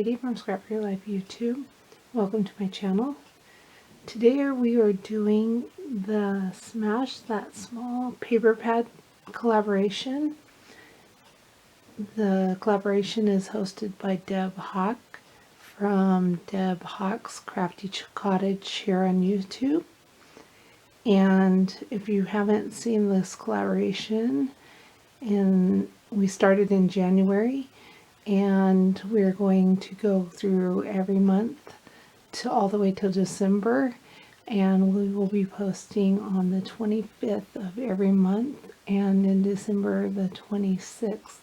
Katie from Scrap Your Life YouTube. Welcome to my channel. Today we are doing the Smash That Small paper pad collaboration. The collaboration is hosted by Houck from Houck's Crafty Cottage here on YouTube. And if you haven't seen this collaboration, we started in January, and we're going to go through every month to all the way till December, and we will be posting on the 25th of every month and in December the 26th.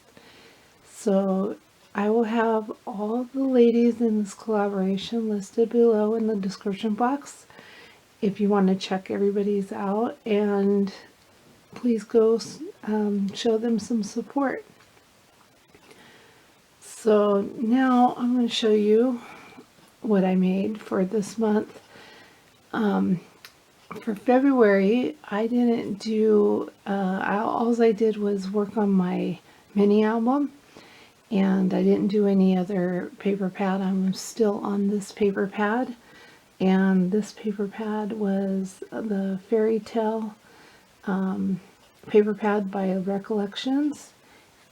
So I will have all the ladies in this collaboration listed below in the description box if you want to check everybody's out, and please go show them some support. So now I'm going to show you what I made for this month. For February, I didn't do, all I did was work on my mini album, and I didn't do any other paper pad. I'm still on this paper pad, and this paper pad was the Fairy Tale paper pad by Recollections,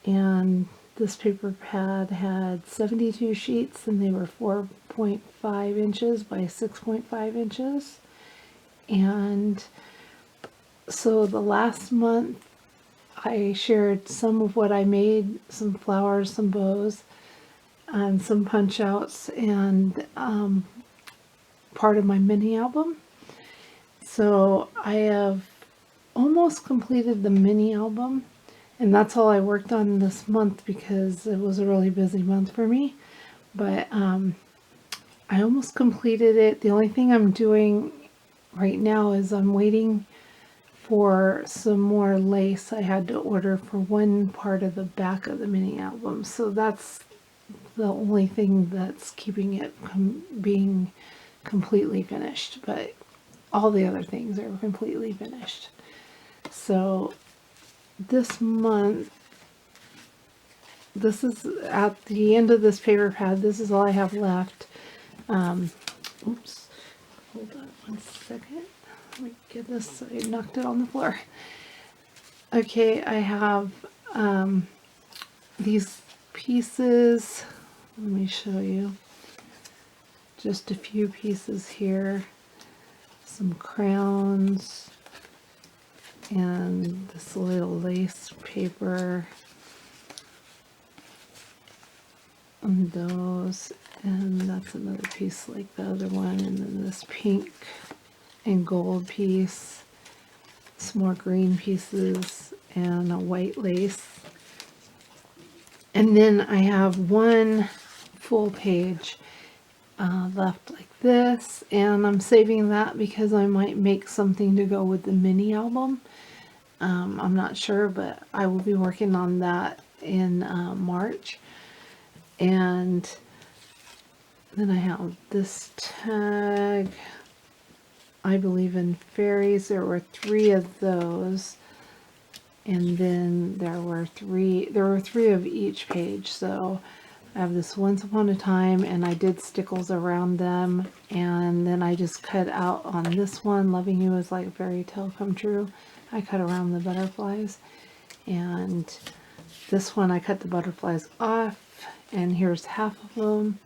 and this paper pad had 72 sheets, and they were 4.5 inches by 6.5 inches. And so the last month I shared some of what I made, some flowers, some bows, and some punch outs, and part of my mini album. So I have almost completed the mini album, and that's all I worked on this month because it was a really busy month for me. But I almost completed it. The only thing I'm doing right now is I'm waiting for some more lace I had to order for one part of the back of the mini album. So that's the only thing that's keeping it being completely finished. But all the other things are completely finished. So this month, this is at the end of this paper pad. This is all I have left. Oops, hold on one second. Let me get this. I knocked it on the floor. Okay, I have these pieces. Let me show you. Just a few pieces here. Some crowns. And this little lace paper, and those, and that's another piece like the other one, and then this pink and gold piece, some more green pieces, and a white lace. And then I have one full page left like this, and I'm saving that because I might make something to go with the mini album. I'm not sure, but I will be working on that in March. And then I have this tag. I believe in fairies. There were 3 of those, and then there were three of each page. So I have this Once Upon a Time, and I did stickles around them, and then I just cut out on this one, Loving You is Like a Fairy Tale Come True. I cut around the butterflies, and this one I cut the butterflies off, and here's half of them.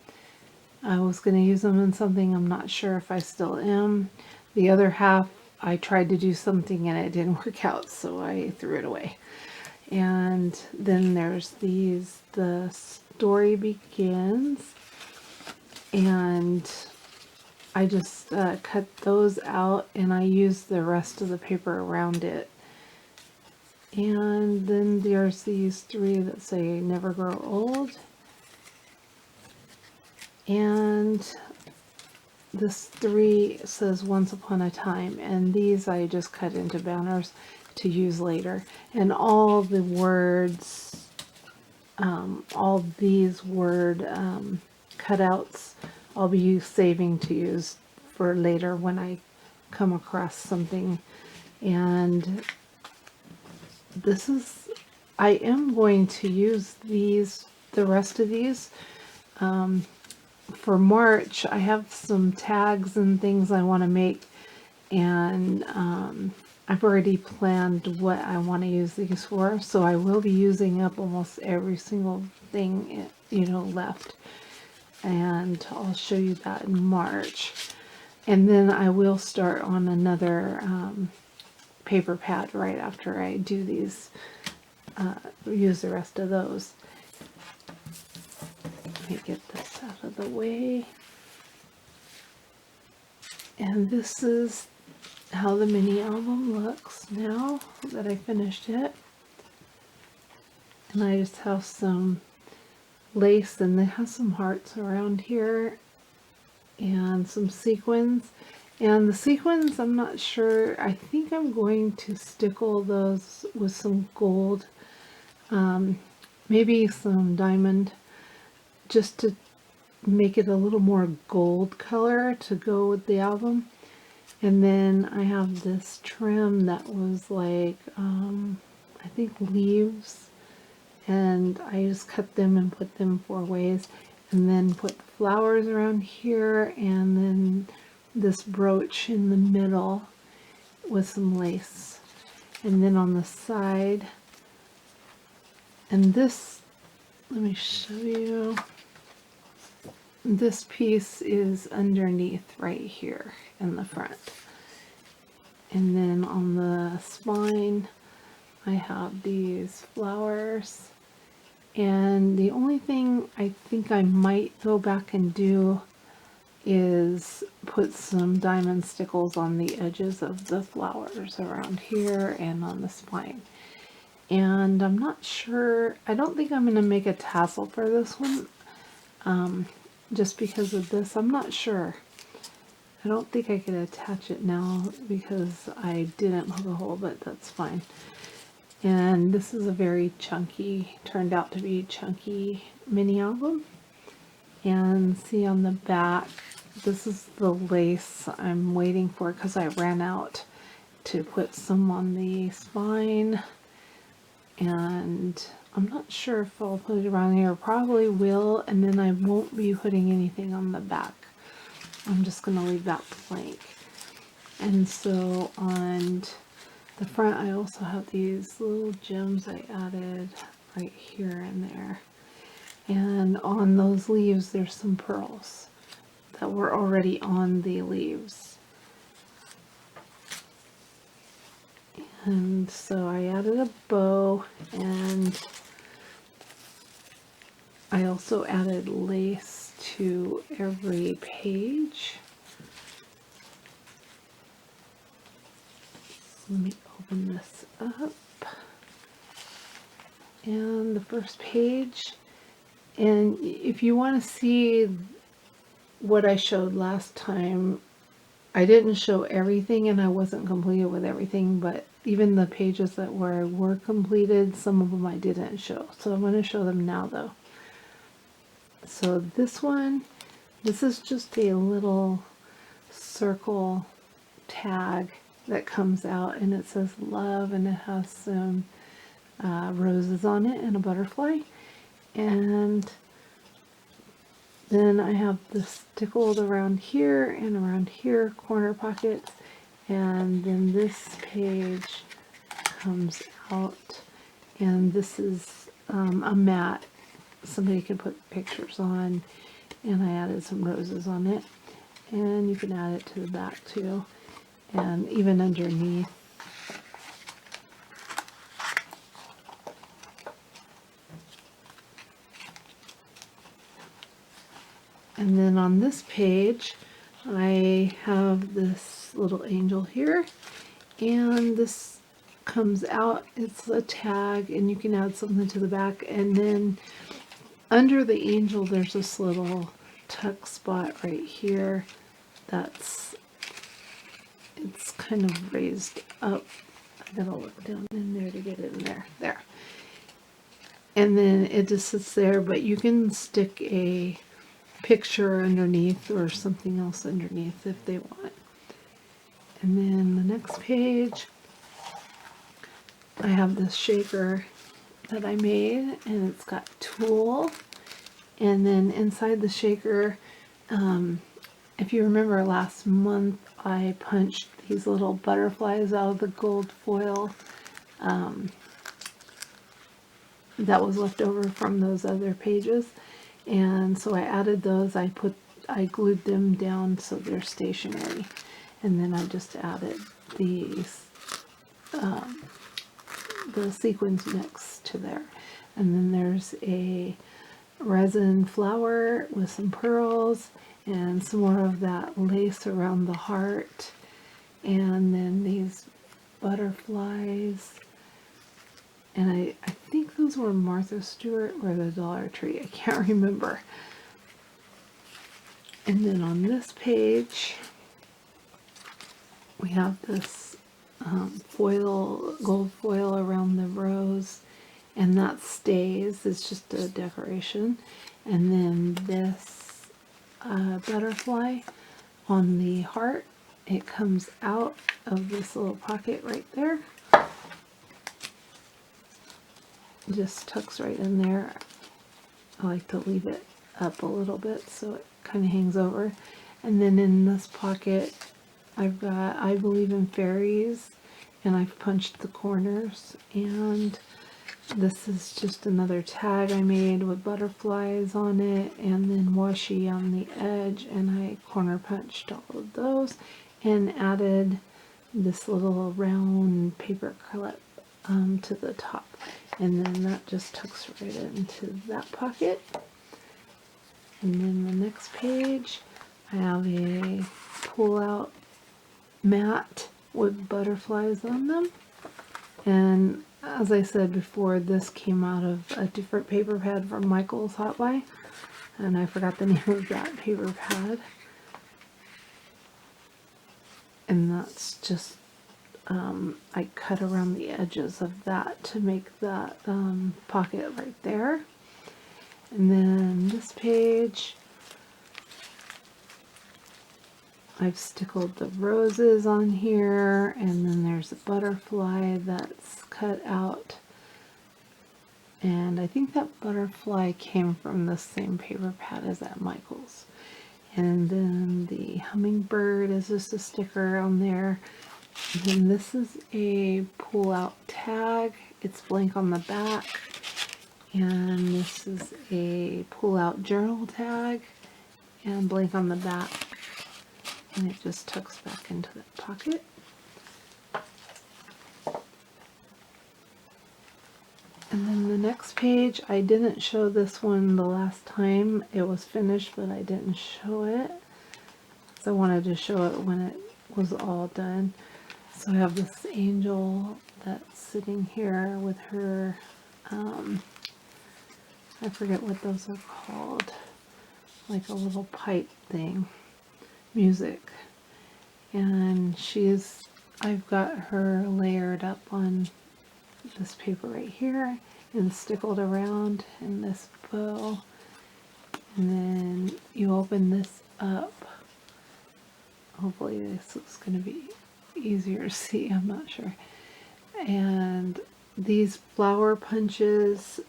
I was going to use them in something. I'm not sure if I still am. The other half I tried to do something and it didn't work out, so I threw it away. And then there's these, The Story Begins, and I just cut those out, and I used the rest of the paper around it. And then there's these 3 that say Never Grow Old, and this 3 says Once Upon a Time, and these I just cut into banners to use later. And all the words, all these word cutouts, I'll be saving to use for later when I come across something. And this is, I am going to use these, the rest of these, for March, I have some tags and things I want to make, and I've already planned what I want to use these for, so I will be using up almost every single thing, left, and I'll show you that in March. And then I will start on another paper pad right after I do these, use the rest of those. Let me get this out of the way. And this is how the mini album looks now that I finished it. And I just have some lace, and it has some hearts around here and some sequins. And the sequins, I'm not sure, I think I'm going to stickle those with some gold, maybe some diamond, just to make it a little more gold color to go with the album. And then I have this trim that was like, I think leaves, and I just cut them and put them 4 ways, and then put the flowers around here, and then this brooch in the middle with some lace. And then on the side, and this, let me show you, this piece is underneath right here in the front. And then on the spine I have these flowers, and the only thing I think I might go back and do is put some diamond stickles on the edges of the flowers around here and on the spine. And I'm not sure, I don't think I'm going to make a tassel for this one, just because of this. I'm not sure. I don't think I could attach it now because I didn't hook a hole, but that's fine. And this is a very chunky, turned out to be chunky mini album. And see on the back, this is the lace I'm waiting for because I ran out to put some on the spine. And I'm not sure if I'll put it around here. Probably will, and then I won't be putting anything on the back. I'm just going to leave that blank. And so on the front, I also have these little gems I added right here and there. And on those leaves, there's some pearls that were already on the leaves. And so I added a bow, and I also added lace to every page. So let me open this up. And the first page, and if you want to see what I showed last time, I didn't show everything and I wasn't completed with everything, but even the pages that were completed, some of them I didn't show. So I'm going to show them now though. So this one, this is just a little circle tag that comes out, and it says love, and it has some roses on it and a butterfly. And then I have this stickled around here and around here, corner pockets. And then this page comes out, and this is a mat somebody could put pictures on, and I added some roses on it. And you can add it to the back too, and even underneath. And then on this page, I have this little angel here, and this comes out. It's a tag, and you can add something to the back. And then under the angel, there's this little tuck spot right here. It's kind of raised up. I gotta look down in there to get it in there. There. And then it just sits there, but you can stick a picture underneath or something else underneath if they want. And then the next page, I have this shaker that I made, and it's got tulle, and then inside the shaker If you remember last month, I punched these little butterflies out of the gold foil that was left over from those other pages, and so I added those. I glued them down so they're stationary, and then I just added these the sequins next to there, and then there's a resin flower with some pearls and some more of that lace around the heart, and then these butterflies, and I think those were Martha Stewart or the Dollar Tree, I can't remember. And then on this page we have this gold foil around the rose, and that stays, it's just a decoration. And then this butterfly on the heart, it comes out of this little pocket right there, just tucks right in there. I like to leave it up a little bit so it kind of hangs over. And then in this pocket I've got I Believe in Fairies, and I've punched the corners, and this is just another tag I made with butterflies on it and then washi on the edge, and I corner punched all of those and added this little round paper clip to the top, and then that just tucks right into that pocket. And then the next page I have a pull-out mat with butterflies on them, and as I said before, this came out of a different paper pad from Michael's Hot Buy, and I forgot the name of that paper pad. And that's just, I cut around the edges of that to make that pocket right there. And then this page, I've stickled the roses on here, and then there's a butterfly that's cut out, and I think that butterfly came from the same paper pad as at Michael's. And then the hummingbird is just a sticker on there. And then this is a pull-out tag, it's blank on the back, and this is a pull-out journal tag and blank on the back, and it just tucks back into that pocket. And then the next page, I didn't show this one the last time it was finished, but I didn't show it, so I wanted to show it when it was all done. So I have this angel that's sitting here with her, I forget what those are called, like a little pipe thing, music, and I've got her layered up on this paper right here and stickled around in this bow, and then you open this up. Hopefully this is going to be easier to see, I'm not sure. And these flower punches,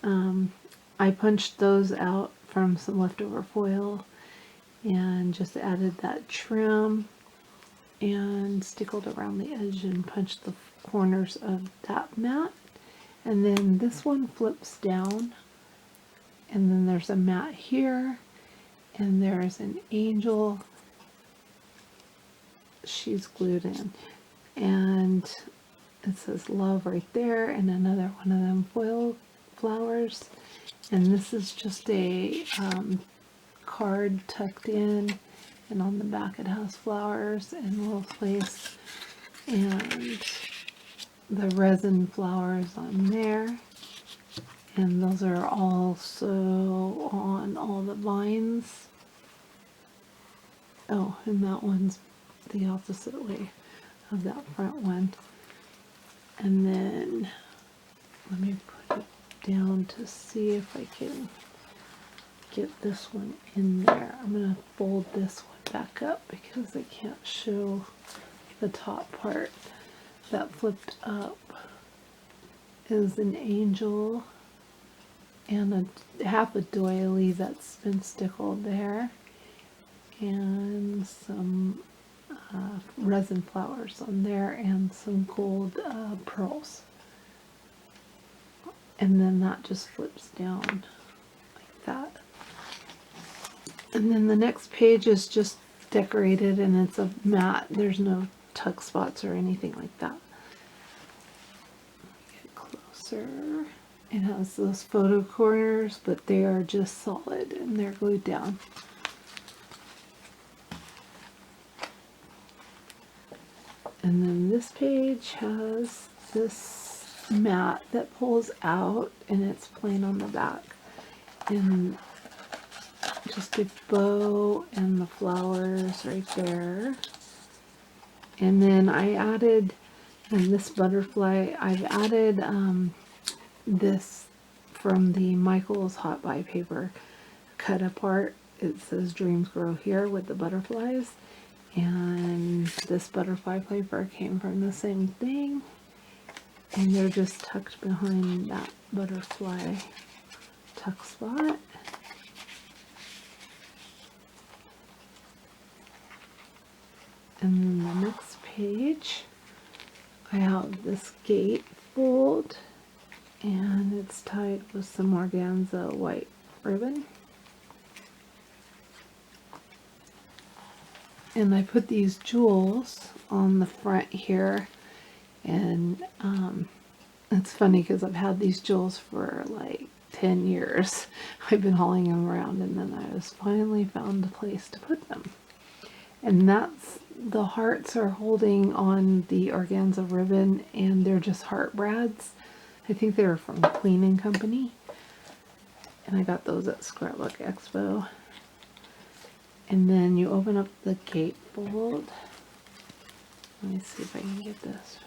I punched those out from some leftover foil and just added that trim and stickled around the edge and punched the corners of that mat. And then this one flips down, and then there's a mat here, and there's an angel, she's glued in, and it says love right there, and another one of them foil flowers. And this is just a card tucked in, and on the back it has flowers and a little place, and the resin flowers on there, and those are also on all the vines. Oh, and that one's the opposite way of that front one. And then let me put it down to see if I can get this one in there. I'm going to fold this one back up because I can't show the top part. That flipped up is an angel and a half a doily that's been stickled there, and some resin flowers on there and some gold pearls. And then that just flips down like that. And then the next page is just decorated and it's a matte. There's no tuck spots or anything like that. Get closer. It has those photo corners, but they are just solid and they're glued down. And then this page has this mat that pulls out and it's plain on the back. And just a bow and the flowers right there. And then I added, and this butterfly, I've added this from the Michael's Hot Buy paper cut apart. It says Dreams Grow Here with the butterflies. And this butterfly paper came from the same thing. And they're just tucked behind that butterfly tuck spot. And then the next page, I have this gate fold, and it's tied with some organza white ribbon. And I put these jewels on the front here, and it's funny because I've had these jewels for like 10 years. I've been hauling them around, and then I just finally found a place to put them. And that's, the hearts are holding on the organza ribbon, and they're just heart brads. I think they're from Queen & Company. And I got those at Scrapbook Expo. And then you open up the gatefold. Let me see if I can get this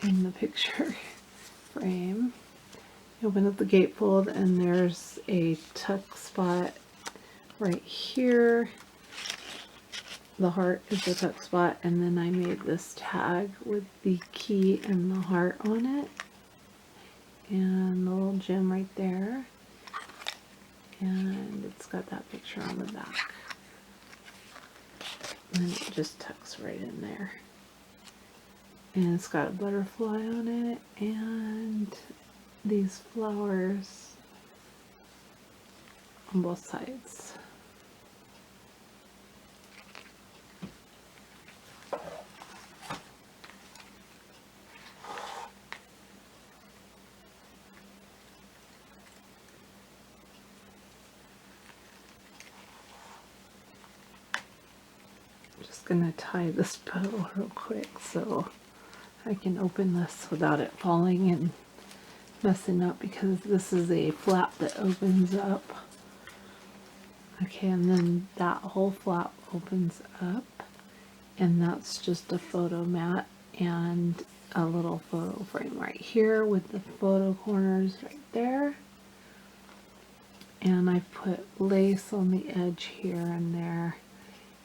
in the picture frame. You open up the gatefold and there's a tuck spot right here. The heart is the tuck spot, and then I made this tag with the key and the heart on it. And the little gem right there. And it's got that picture on the back. And it just tucks right in there. And it's got a butterfly on it and these flowers on both sides. Gonna tie this bow real quick so I can open this without it falling and messing up, because this is a flap that opens up. Okay, and then that whole flap opens up, and that's just a photo mat and a little photo frame right here with the photo corners right there. And I put lace on the edge here and there,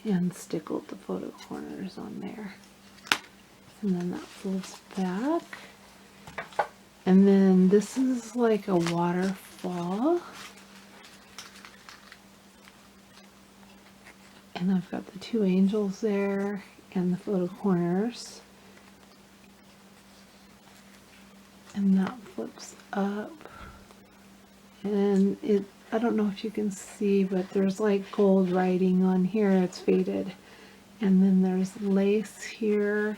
and stickled the photo corners on there. And then that folds back. And then this is like a waterfall. And I've got the two angels there and the photo corners. And that flips up. And it, I don't know if you can see, but there's like gold writing on here. It's faded. And then there's lace here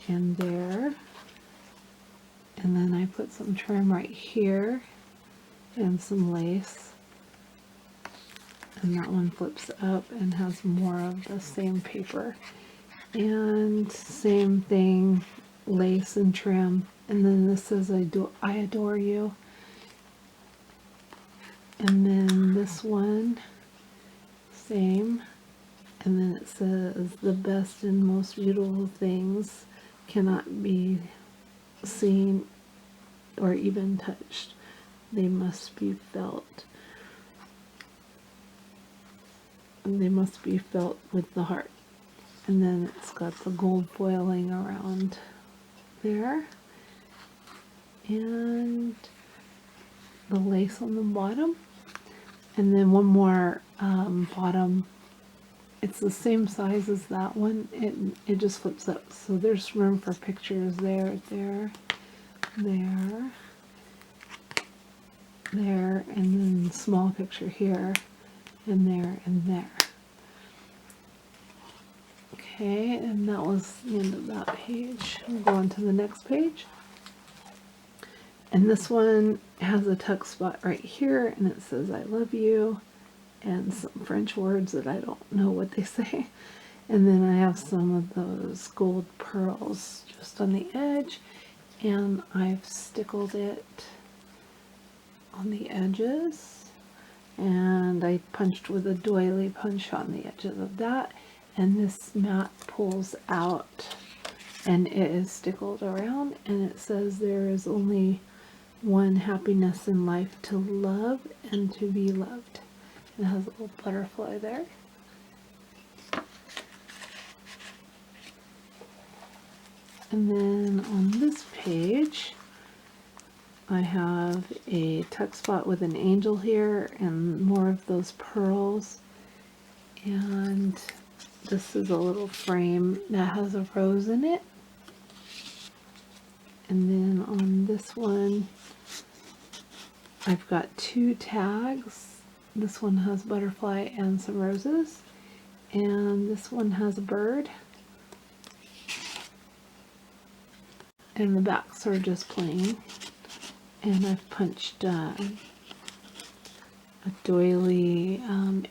and there. And then I put some trim right here and some lace. And that one flips up and has more of the same paper. And same thing, lace and trim. And then this says I adore you. And then this one, same. And then it says the best and most beautiful things cannot be seen or even touched. They must be felt. And they must be felt with the heart. And then it's got the gold foiling around there. And the lace on the bottom. And then one more bottom. It's the same size as that one. It just flips up. So there's room for pictures there, there, there, there, and then small picture here, and there, and there. Okay, and that was the end of that page. We'll go on to the next page. And this one has a tuck spot right here, and it says I love you, and some French words that I don't know what they say. And then I have some of those gold pearls just on the edge, and I've stickled it on the edges, and I punched with a doily punch on the edges of that, and this mat pulls out and it is stickled around, and it says there is only one happiness in life, to love and to be loved. It has a little butterfly there. And then on this page I have a tuck spot with an angel here and more of those pearls, and this is a little frame that has a rose in it. And then on this one I've got two tags. This one has butterfly and some roses, and this one has a bird, and the backs are just plain. And I've punched a doily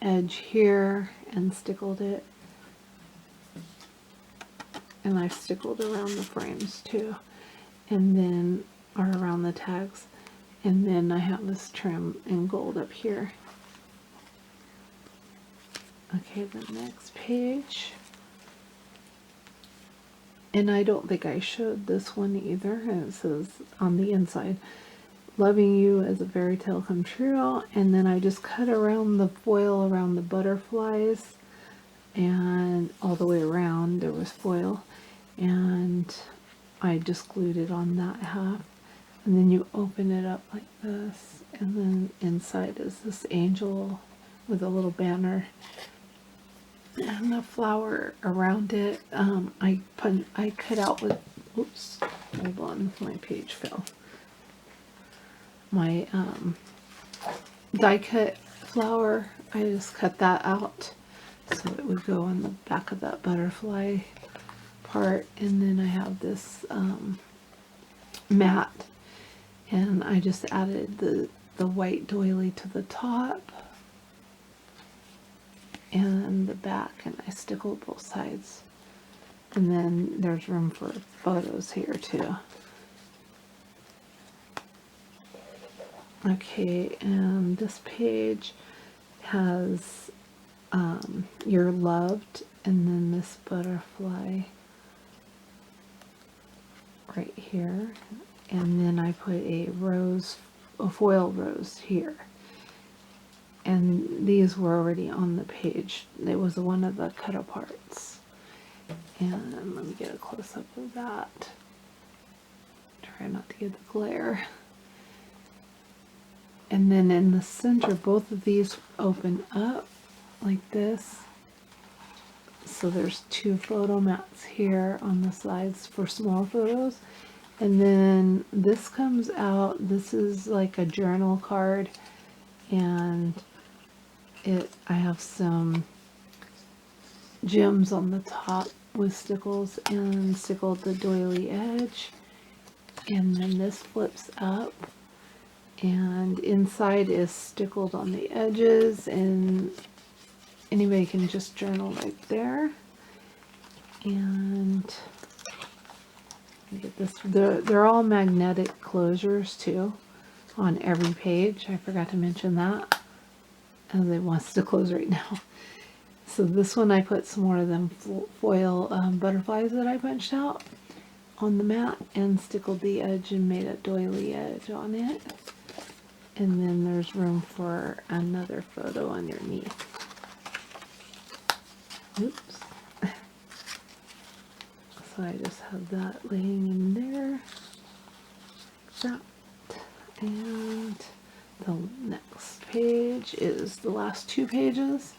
edge here and stickled it, and I've stickled around the frames too, and then or around the tags, and then I have this trim in gold up here. Okay, the next page, and I don't think I showed this one either, and it says on the inside, loving you as a fairy tale come true, and then I just cut around the foil around the butterflies, and all the way around there was foil, and I just glued it on that half, and then you open it up like this, and then inside is this angel with a little banner and the flower around it. I cut out with, oops, hold on, my page fell. My die cut flower, I just cut that out so it would go on the back of that butterfly part. And then I have this mat, and I just added the white doily to the top and the back, and I stickled both sides. And then there's room for photos here too. Okay, and this page has you're loved, and then this butterfly right here, and then I put a rose, a foil rose here, and these were already on the page. It was one of the cut aparts, and let me get a close-up of that. Try not to get the glare. And then in the center, both of these open up like this. So there's two photo mats here on the sides for small photos. And then this comes out, this is like a journal card, and I have some gems on the top with stickles, and stickled the doily edge. And then this flips up, and inside is stickled on the edges, and anybody can just journal right there. And get this, they're all magnetic closures too on every page. I forgot to mention that, and it wants to close right now. So this one I put some more of them foil butterflies that I punched out on the mat and stickled the edge and made a doily edge on it. And then there's room for another photo underneath. Oops. So I just have that laying in there. That. And the next page is the last 2 pages.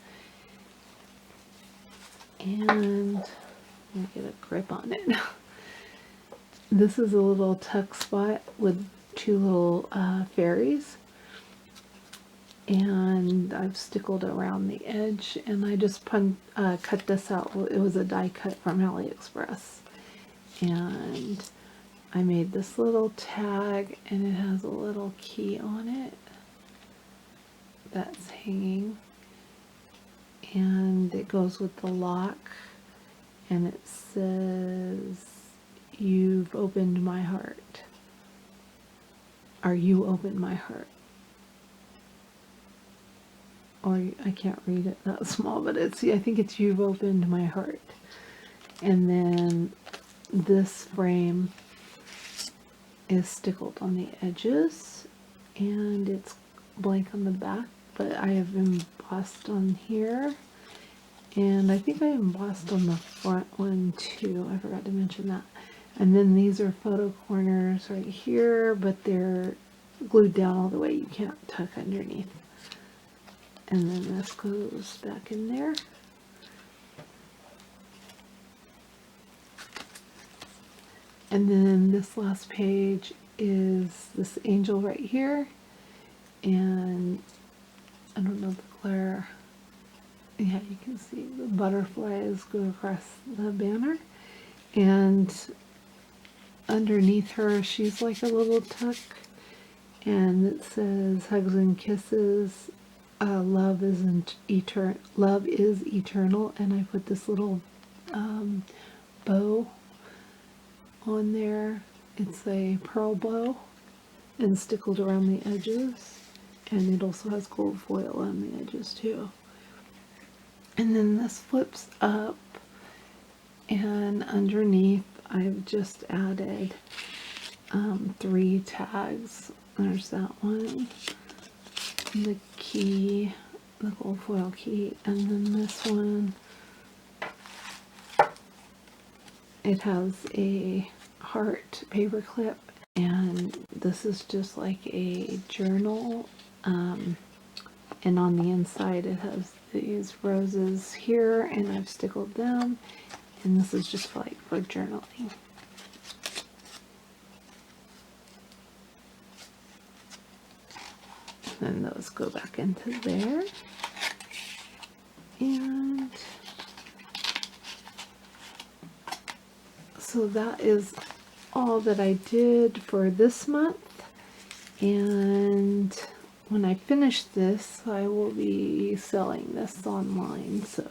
And let me get a grip on it. This is a little tuck spot with 2 little fairies. And I've stickled around the edge, and I just cut this out. It was a die cut from AliExpress. And I made this little tag, and it has a little key on it that's hanging, and it goes with the lock, and it says, "You've opened my heart," or "You opened my heart," or I can't read it that small, but I think it's "You've opened my heart." And then this frame is stickled on the edges, and it's blank on the back, but I have embossed on here, and I think I embossed on the front one too. I forgot to mention that. And then these are photo corners right here, but they're glued down all the way. You can't tuck underneath. And then this goes back in there. And then this last page is this angel right here. And I don't know the glare. Yeah, you can see the butterflies go across the banner. And underneath her, she's like a little tuck. And it says, "Hugs and kisses. Love is eternal." And I put this little bow on there. It's a pearl bow and stickled around the edges, and it also has gold foil on the edges too. And then this flips up, and underneath I've just added 3 tags. There's that one, the key, the gold foil key, and then this one, it has a heart paper clip, and this is just like a journal, and on the inside it has these roses here, and I've stickled them, and this is just like for journaling. And those go back into there, and so that is all that I did for this month. And when I finish this, I will be selling this online, so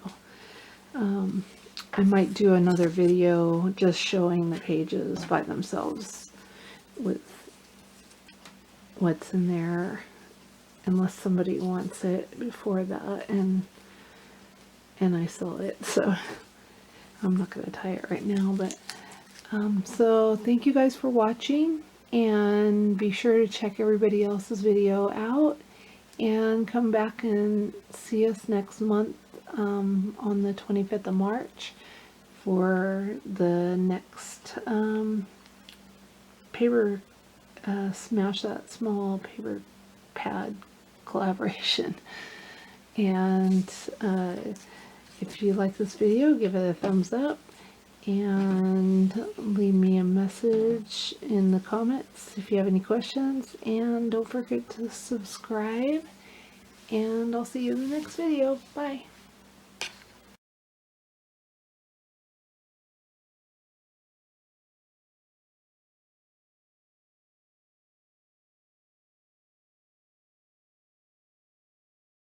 I might do another video just showing the pages by themselves with what's in there, unless somebody wants it before that, and I sell it. So I'm not going to tie it right now, but so thank you guys for watching, and be sure to check everybody else's video out, and come back and see us next month on the 25th of March for the next paper Smash That Small paper pad collaboration. And if you like this video, give it a thumbs up, and leave me a message in the comments if you have any questions, and don't forget to subscribe, and I'll see you in the next video. Bye.